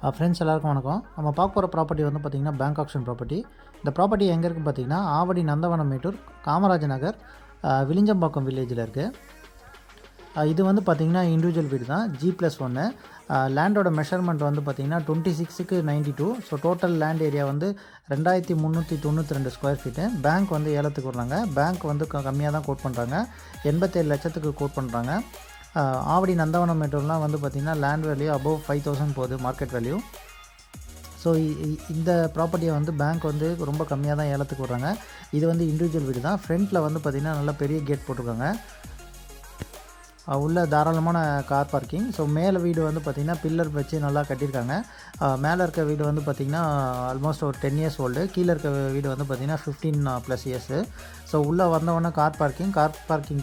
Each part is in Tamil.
ஃப்ரெண்ட்ஸ் எல்லாருக்கும் வணக்கம். நம்ம பார்க்க போகிற ப்ராப்பர்ட்டி வந்து பார்த்திங்கன்னா பேங்க் ஆக்ஷன் ப்ராப்பர்ட்டி. இந்த ப்ராப்பர்ட்டி எங்கே இருக்குன்னு பார்த்திங்கன்னா ஆவடி நந்தவனம் மேட்டூர் காமராஜ நகர் விளிஞ்சம்பாக்கம் வில்லேஜில் இருக்குது. இது வந்து பார்த்திங்கன்னா இண்டிவிஜுவல் வீடு தான், G+1. லேண்டோட மெஷர்மெண்ட் வந்து பார்த்திங்கன்னா 26க்கு 92. ஸோ டோட்டல் லேண்ட் ஏரியா வந்து 2392 ஸ்கொயர் ஃபீட்டு. பேங்க் வந்து ஏலத்துக்கு வர்றாங்க. பேங்க் வந்து கம்மியாக தான் கோட் பண்ணுறாங்க, 87 லட்சத்துக்கு கோட் பண்ணுறாங்க. ஆவடி நந்தவனம் மேட்டூர்லாம் வந்து பார்த்திங்கன்னா லேண்ட் வேல்யூ அபவ் 5000 போகுது மார்க்கெட் வேல்யூ. ஸோ இந்த ப்ராப்பர்ட்டியை வந்து பேங்க் வந்து ரொம்ப கம்மியாக தான் ஏலத்துக்கு வர்றாங்க. இது வந்து இண்டிவிஜுவல் வீடு தான். ஃப்ரண்ட்டில் வந்து பார்த்திங்கன்னா நல்லா பெரிய கேட் போட்டிருக்காங்க. உள்ள தாராளமான கார் பார்க்கிங். ஸோ மேலே வீடு வந்து பார்த்திங்கன்னா பில்லர் வச்சு நல்லா கட்டியிருக்காங்க. மேலே இருக்க வீடு வந்து பார்த்திங்கன்னா ஆல்மோஸ்ட் ஒரு 10 இயர்ஸ் ஓல்டு. கீழே இருக்க வீடு வந்து பார்த்திங்கன்னா 15+ இயர்ஸு. ஸோ உள்ளே வந்தவொடனே கார் பார்க்கிங்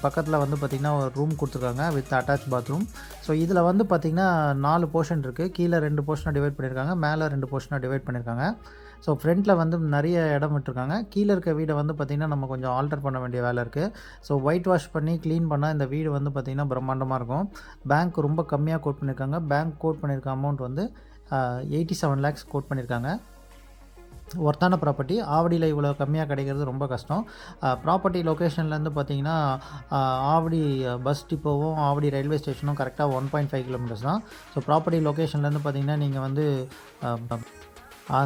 பக்கத்தில் வந்து பார்த்திங்கன்னா ஒரு ரூம் கொடுத்துருக்காங்க வித் அட்டாச் பாத்ரூம். ஸோ இதில் வந்து பார்த்திங்கன்னா 4 போர்ஷன் இருக்குது. கீழே 2 போர்ஷனாக டிவைட் பண்ணியிருக்காங்க, மேலே 2 போர்ஷனாக டிவைட் பண்ணியிருக்காங்க. ஸோ ஃப்ரண்ட்டில் வந்து நிறைய இடம் விட்டுருக்காங்க. கீழே இருக்க வீடை வந்து பார்த்திங்கன்னா நம்ம கொஞ்சம் ஆல்டர் பண்ண வேண்டிய வேலை இருக்குது. ஸோ ஒயிட் வாஷ் பண்ணி க்ளீன் பண்ணால் இந்த வீடு வந்து பார்த்திங்கன்னா பிரம்மாண்டமாக இருக்கும். பேங்க் ரொம்ப கம்மியாக கோட் பண்ணியிருக்காங்க. பேங்க் கோட் பண்ணியிருக்க அமௌண்ட் வந்து 87 lakhs கோட் பண்ணியிருக்காங்க. ஒர்த்தான ப்ராப்பர்ட்டி. ஆவடியில் இவ்வளோ கம்மியாக கிடைக்கிறது ரொம்ப கஷ்டம். ப்ராப்பர்ட்டி லொக்கேஷன்லேருந்து பார்த்திங்கன்னா ஆவடி பஸ் டிப்போவும் ஆவடி ரயில்வே ஸ்டேஷனும் கரெக்டாக 1.5 கிலோமீட்டர்ஸ் தான். ஸோ ப்ராப்பர்ட்டி லொக்கேஷன்லேருந்து பார்த்திங்கன்னா நீங்கள் வந்து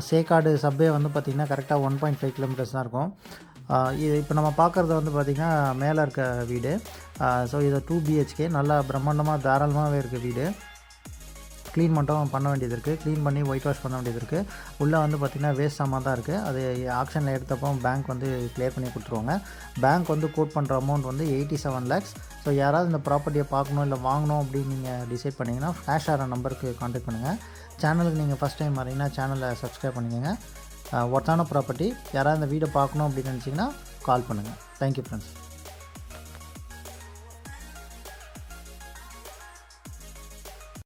சேக்காடு சப்வே வந்து பார்த்திங்கன்னா கரெக்டாக 1.5 கிலோமீட்டர்ஸ் தான் இருக்கும். இது இப்போ நம்ம பார்க்குறது வந்து பார்த்திங்கன்னா மேலே இருக்க வீடு. ஸோ இது 2 BHK, நல்லா பிரம்மாண்டமாக தாராளமாகவே இருக்குது வீடு. க்ளீன் மட்டும் பண்ண வேண்டியது இருக்குது. க்ளீன் பண்ணி ஒயிட் வாஷ் பண்ண வேண்டியது இருக்குது. உள்ளே வந்து பார்த்திங்கன்னா வேஸ்ட் சாமான் தான் இருக்குது. அது ஆக்ஷனில் எடுத்தப்போ பேங்க் வந்து கிளியர் பண்ணி கொடுத்துருவாங்க. பேங்க் வந்து கோட் பண்ணுற அமௌண்ட் வந்து 87 lakhs. ஸோ யாராவது இந்த ப்ராப்பர்ட்டியை பார்க்கணும் இல்லை வாங்கணும் அப்படின்னு நீங்கள் டிசைட் பண்ணிங்கன்னா ஃப்ளாஷ் ஆகிற நம்பருக்கு கான்டாக்ட் பண்ணுங்கள். சேனலுக்கு நீங்கள் ஃபஸ்ட் டைம் வரீங்கன்னா சேனலை சப்ஸ்கிரைப் பண்ணிக்கோங்க. ஒர்த்தான ப்ராப்பர்ட்டி. யாராவது இந்த வீடை பார்க்கணும் அப்படின்னு நினச்சிங்கன்னா கால் பண்ணுங்கள். Thank you friends.